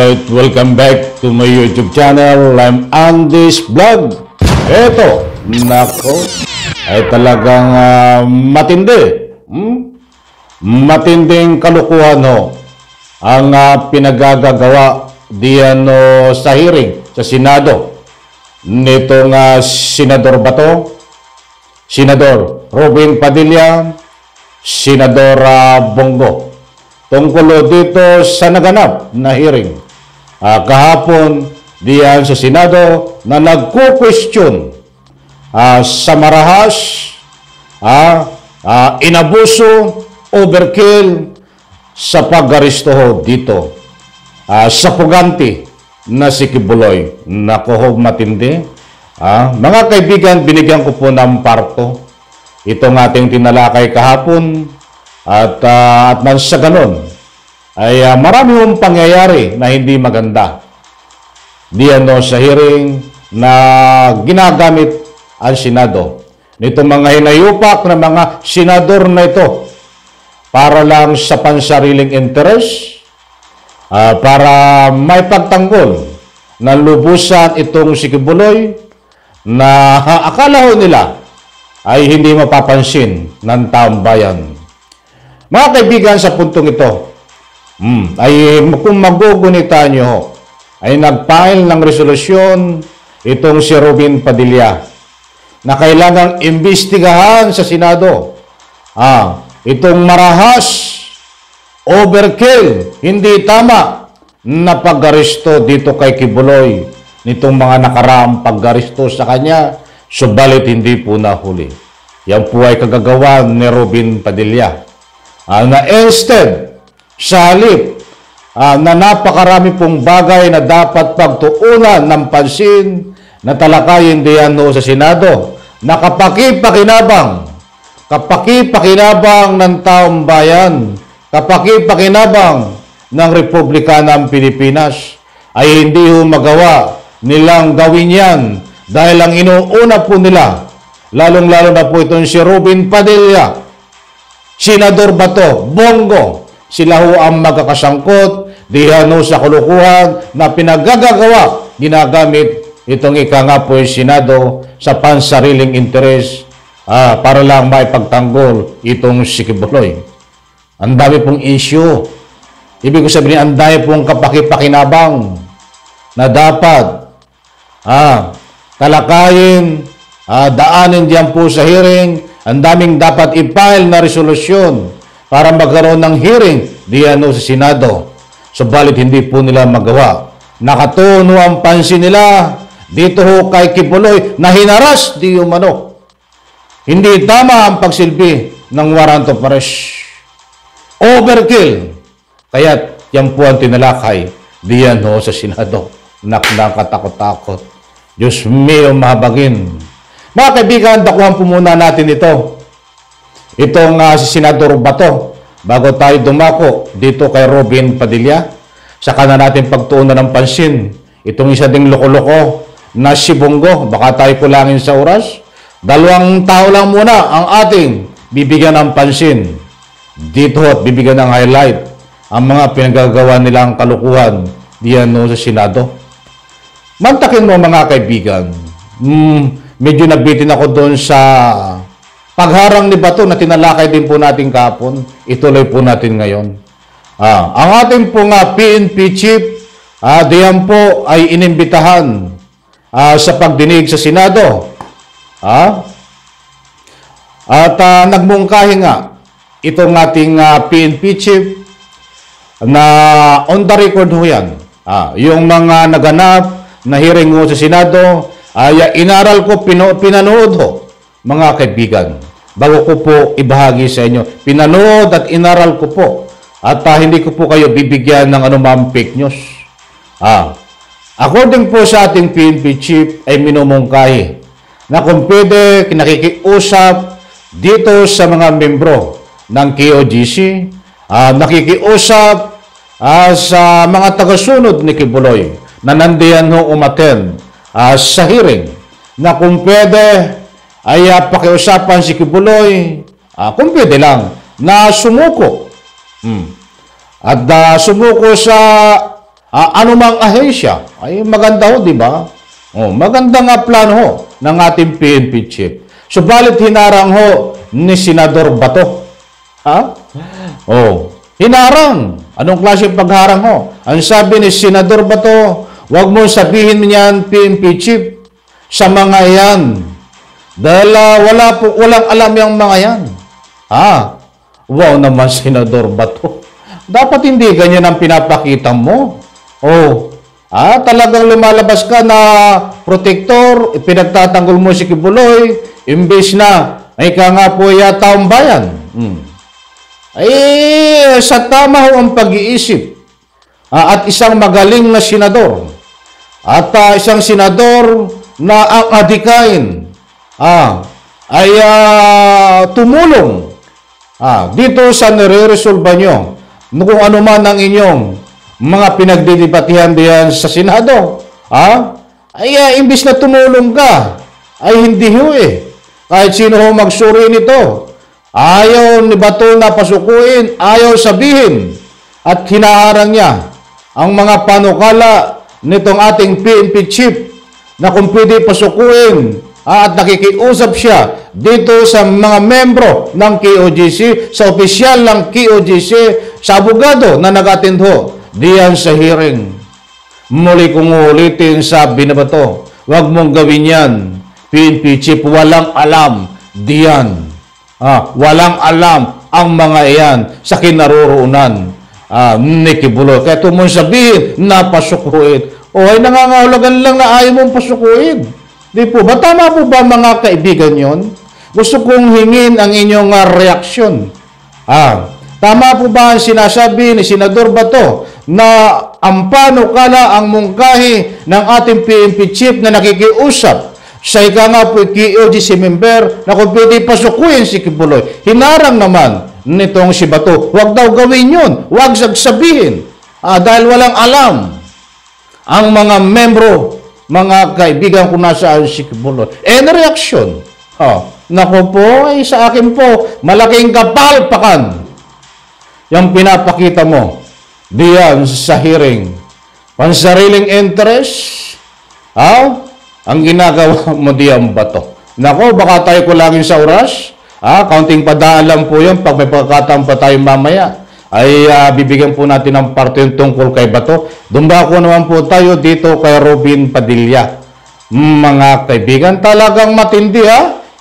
Alright, welcome back to my YouTube channel. I'm Andy's Vlog. Eto, nako, ay talagang matindi. Matinding kalukuhan ho ang pinagagagawa diyan sa hearing sa Senado nitong Senador Bato, Senador Robin Padilla, Senador Bongo. Tungkol dito sa naganap na hearing kahapon diyan sa Senado na nagko-question sa marahas, inabuso, overkill sa pag-aristo dito sa puganti na si Kibuloy. Naku, matindi. Mga kaibigan, binigyan ko po ng parto itong ating tinalakay kahapon. At man sa ganun, ay marami hong pangyayari na hindi maganda diyan sa hearing na ginagamit ang Senado. Nito mga hinayupak na mga senador na ito para lang sa pansariling interes, para may pagtanggol na lubusan itong si Kibuloy na akala ho nila ay hindi mapapansin ng taong bayan. Mga kaibigan, sa puntong ito, ay kung magugunita nyo, ay nag-file ng resolusyon itong si Robin Padilla na kailangang imbestigahan sa Senado. Itong marahas, overkill, hindi tama na pag-aristo dito kay Kibuloy, nitong mga nakaraang pag-aristo sa kanya, subalit hindi po nahuli. Yan po ay kagagawa ni Robin Padilla. Na instead, sa halip na napakarami pong bagay na dapat pagtuunan ng pansin na talakayin diyan sa Senado na kapakipakinabang ng taong bayan, kapakipakinabang ng Republika ng Pilipinas, ay hindi ho magawa nilang gawin yan dahil ang inuuna po nila, lalong-lalo na po itong si Robin Padilla, Senador Bato, Bongo, sila ho ang magkakasangkot diyan sa kulukuhan na pinagagagawa, ginagamit itong nga po yung Senado sa pansariling interes para lang maipagtanggol itong si Kibuloy. Ang dami pong issue. Ibig ko sabihin, ang dami pong kapakipakinabang na dapat talakayin, daanin diyan po sa hearing. Ang daming dapat i-file na resolusyon para magkaroon ng hearing diyan sa Senado. Subalit hindi po nila magawa. Nakatuno ang pansin nila dito ho kay Kibuloy na hinaras di umano. Hindi tama ang pagsilbi ng warrant of arrest. Overkill. Kaya yan po ang tinalakay diyan sa Senado. Nakakatakot-takot. Diyos mio, mahabagin. Mga kaibigan, dakuhan po muna natin ito. Itong si Senador Bato, bago tayo dumako dito kay Robin Padilla, saka na natin pagtuunan ng pansin. Itong isa ding loko-loko na si Bongo, baka tayo kulangin sa oras. 2 tao lang muna ang ating bibigyan ng pansin. Dito at bibigyan ng highlight ang mga pinagagawa nilang kalukuhan diyan sa Senado. Mantakin mo mga kaibigan, medyo nabitin ako doon sa pagharang ni Bato na tinalakay din po natin kahapon. Ituloy po natin ngayon. Ang ating pong PNP chief, diyan po ay inimbitahan sa pagdinig sa Senado. At nagmungkahi nga itong ating PNP chief na on the record ho yan. Yung mga naganap na hearing ho sa Senado, inaral ko, pinanood ho, mga kaibigan. Bago ko po ibahagi sa inyo, pinanood at inaral ko po. At hindi ko po kayo bibigyan ng anumang fake news. According po sa ating PNP chief, ay minumungkahi na kung pwede nakikiusap dito sa mga membro ng KOGC, nakikiusap sa mga tagasunod ni Kibuloy na nandiyan ho umattend sa hearing, na kung pwede ay pakiusapan si Kibuloy, kung pwede lang, na sumuko. At sumuko sa anumang ahensya. Ay maganda ho, di ba? Maganda nga plano ho ng ating PNP chief. Subalit hinarang ho ni Senador Bato. Hinarang. Anong klase pagharang ho? Ang sabi ni Senador Bato, huwag mo sabihin niyan PNP chief sa mga yan. Dahil walang alam yung mga yan. Wow naman, Senador Bato. Dapat hindi ganyan ang pinapakita mo. Talagang lumalabas ka na protector, pinagtatanggol mo si Kibuloy, imbes na ay ka nga po yata ang bayan. Sa tama ho ang pag-iisip at isang magaling na senador at isang senador na ang adikain ay tumulong dito sa nire-resolve nyo kung ano man ang inyong mga pinagdidibatihan diyan sa Senado. Imbis na tumulong ka, ay hindi ho Kahit sino ho magsuri nito, ayaw ni Bato na pasukuin, ayaw sabihin, at hinaharang niya ang mga panukala nitong ating PNP chief na kung pwede pasukuin at nakikiusap siya dito sa mga membro ng KOJC, sa opisyal ng KOJC, sa abogado na nag-attend ho diyan sa hearing. Muli kong ulitin, sabi na Bato, huwag mong gawin yan. PNP chief, walang alam diyan. Walang alam ang mga iyan sa kinaroroonan ni Kibuloy. Kaya mong sabihin na pasukuin. Ay nangangahulugan lang na ayaw mong pasukuin. Di po ba? Tama po ba mga kaibigan yon? Gusto kong hingin ang inyong reaksyon. Tama po ba ang sinasabi ni Senador Bato na ang panukala, ang mungkahi ng ating PNP chief na nakikiusap sa ika nga po KOJC member na kung pwede pasukuin si Kibuloy? Hinarang naman nitong si Bato, huwag daw gawin yun, huwag sabihin dahil walang alam ang mga membro, mga kaibigan kung nasaan si Kibuloy. Reaction. Naku po, sa akin po, malaking kapalpakan yung pinapakita mo diyan sa hearing. Pansariling interest, ang ginagawa mo diyan Bato. Naku, baka tayo kulangin sa oras. Kaunting padaan lang po yun. Pag may pagkataon pa tayo mamaya, ay bibigyan po natin ng parte yung tungkol kay Bato. Dumbako naman po tayo dito kay Robin Padilla. Mga kaibigan, talagang matindi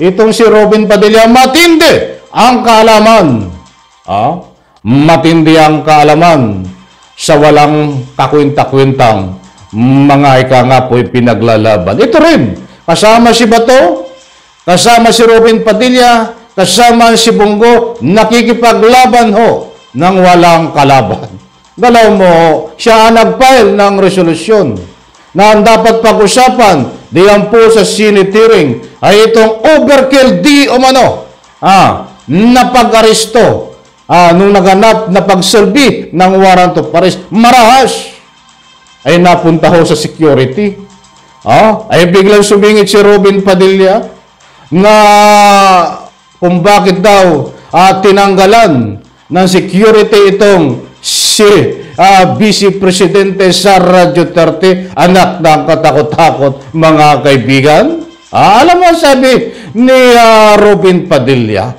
itong si Robin Padilla, matindi ang kaalaman. Matindi ang kaalaman sa walang kakwinta-kwintang mga ika nga po'y pinaglalaban. Ito rin, kasama si Bato, kasama si Robin Padilla, kasama si Bongo, nakikipaglaban ho ng walang kalaban. Galaw mo, siya ang nag-file ng resolusyon na ang dapat pag-usapan diyan po sa Senate hearing ay itong overkill di umano na pag-aresto nung naganap na pagsolbi ng warrant of arrest. Marahas ay napunta ho sa security. Ay biglang sumingit si Robin Padilla na kung bakit daw tinanggalan ng security itong si Vice Presidente Sara Duterte, anak ng katakot-takot, mga kaibigan. Alam mo sabi ni Robin Padilla,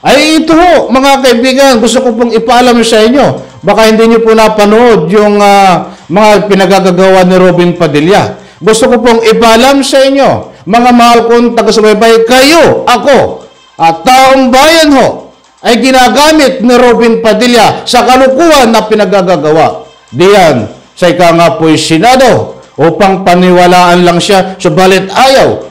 ay ito ho, mga kaibigan, gusto ko pong ipaalam sa inyo. Baka hindi nyo po napanood yung mga pinagagagawa ni Robin Padilla. Gusto ko pong ipaalam sa inyo, mga mahal kong taga-subaybay, kayo, ako, at taong bayan ho, ay ginagamit ni Robin Padilla sa kalukuhan na pinagagagawa diyan sa ika nga po'y Senado upang paniwalaan lang siya, subalit ayaw.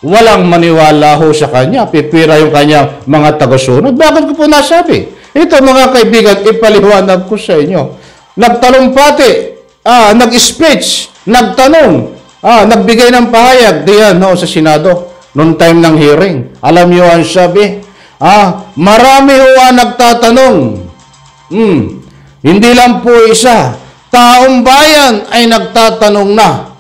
Walang maniwala ho sa kanya, pipira yung kanyang mga tagasunod. Bakit ko po nasabi? Ito mga kaibigan, ipaliwanag ko sa inyo. Nagtalumpati, nag-speech, nagtanong, nagbigay ng pahayag diyan sa Senado noong time ng hearing. Alam niyo ang sabi? Marami ho nagtatanong. Hindi lang po isa. Taong bayan ay nagtatanong na.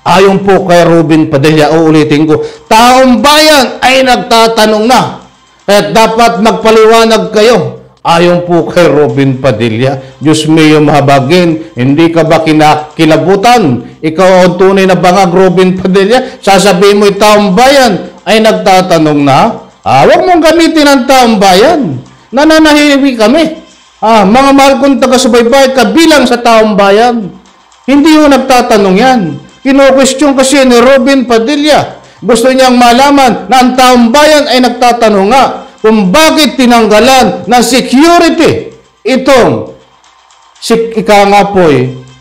Ayon po kay Robin Padilla, uulitin ko, taong bayan ay nagtatanong na. At dapat magpaliwanag kayo. ayon po kay Robin Padilla. Diyos mio mahabagin, hindi ka ba kilabutan? Ikaw ang tunay na bangag, Robin Padilla. Sasabihin mo taong bayan ay nagtatanong na. Huwag mong gamitin ang taong bayan. Nananahimik kami. Mga mahal kong taga-subaybay, kabilang sa taong bayan. Hindi mo nagtatanong yan. Kino-question kasi ni Robin Padilla. Gusto niyang malaman na ang taong bayan ay nagtatanong nga kung bakit tinanggalan ng security itong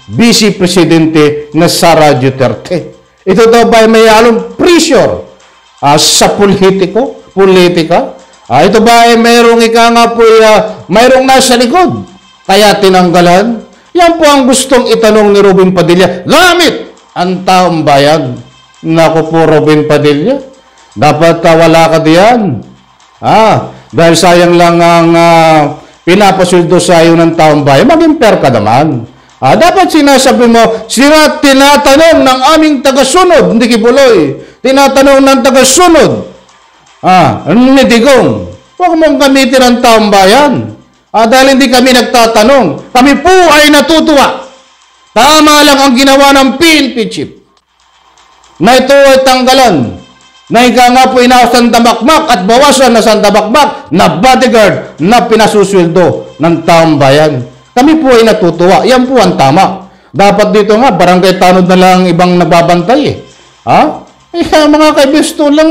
Vice Presidente na Sara Duterte. Ito daw ba may halong pressure sa politika? Ito ba ay mayroong mayroong nasa likod kaya tinanggalan? Yan po ang gustong itanong ni Robin Padilla gamit ang taong bayan. Naku po, Robin Padilla, dapat wala ka diyan. Dahil sayang lang ang pinapasweldo sa iyo ng taong bayan, maging fair ka naman. Dapat sinasabi mo, sila tinatanong ng aming tagasunod, hindi Kibuloy, tinatanong ng tagasunod, ni Digong, huwag mong gamitin ang taong bayan. Dahil hindi kami nagtatanong, kami po ay natutuwa. Tama lang ang ginawa ng PNP chief na ito ay tanggalan. Na ika nga po inawasan tabakmak at bawasan na sandabakmak na bodyguard na pinasusweldo ng taong bayan. Kami po ay natutuwa. Yan po ang tama. Dapat dito nga, barangay tanod na lang ibang nagbabantay mga kaibisto lang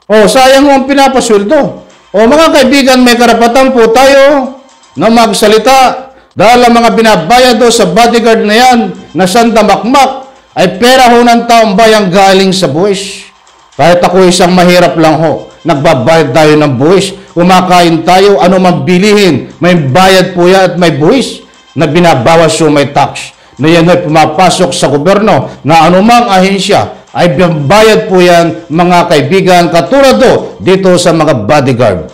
sayang mo ang pinapasweldo. Mga kaibigan, may karapatan po tayo na magsalita dahil ang mga binabayad sa bodyguard na yan na sandabakmak ay pera ho ng taong bayan galing sa buwis. Kahit ako isang mahirap lang ho, nagbabayad tayo ng buwis. Kumakain tayo, ano man bilihin, may bayad po yan at may buwis na binabawas so may tax. Na yan ay pumapasok sa gobyerno na anumang ahensya ay bayad po yan, mga kaibigan, katulad dito sa mga bodyguard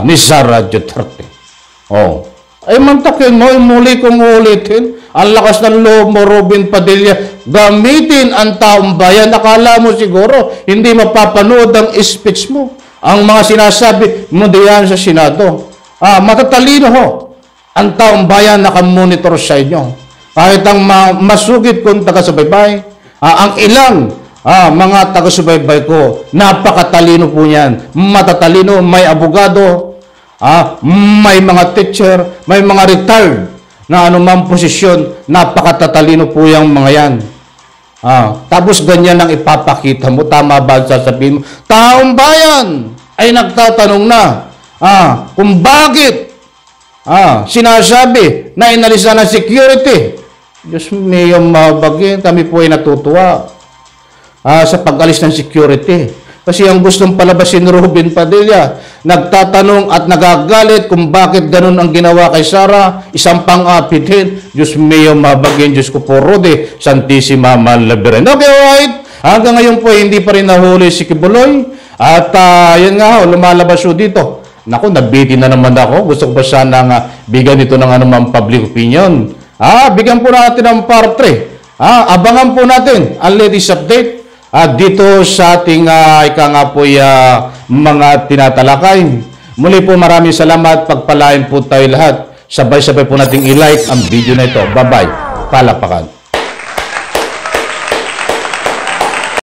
ni Sara Duterte. Ay mantakin mo, muli kong ulitin, ang lakas ng loob mo, Robin Padilla, gamitin ang taong bayan. Akala mo siguro, hindi mapapanood ang speech mo. Ang mga sinasabi mo diyan sa Senado. Matatalino ho. Ang taong bayan nakamonitor sa inyo. Kahit ang masugid kong taga-subaybay, ang ilang mga taga-subaybay ko, napakatalino po yan. Matatalino, may abogado, may mga teacher, may mga retired na anumang posisyon, napakatatalino po yung mga yan. Tapos ganyan ang ipapakita mo, tama ba sasabihin mo? Taong bayan ay nagtatanong na kung bakit sinasabi na inalisan ng security. Diyos mio mabagin, kami po ay natutuwa sa pag-alis ng security. Kasi ang gustong palabasin ni Robin Padilla, nagtatanong at nagagalit kung bakit ganun ang ginawa kay Sara, isang pang-apitin. Diyos mio mabagin, Diyos ko po, Rode, Santissima Malaberen. Okay, right. Hanggang ngayon po, hindi pa rin nahuli si Kibuloy. At yun nga, lumalabas po dito. Naku, nabiti na naman ako. Gusto ko pa sana bigyan dito ng anumang public opinion. Bigyan po natin ng part 3. Abangan po natin ang latest update. Dito sa ating mga tinatalakay. Muli po maraming salamat. Pagpalain po tayo lahat. Sabay-sabay po nating i-like ang video na ito. Bye-bye. Palapakan.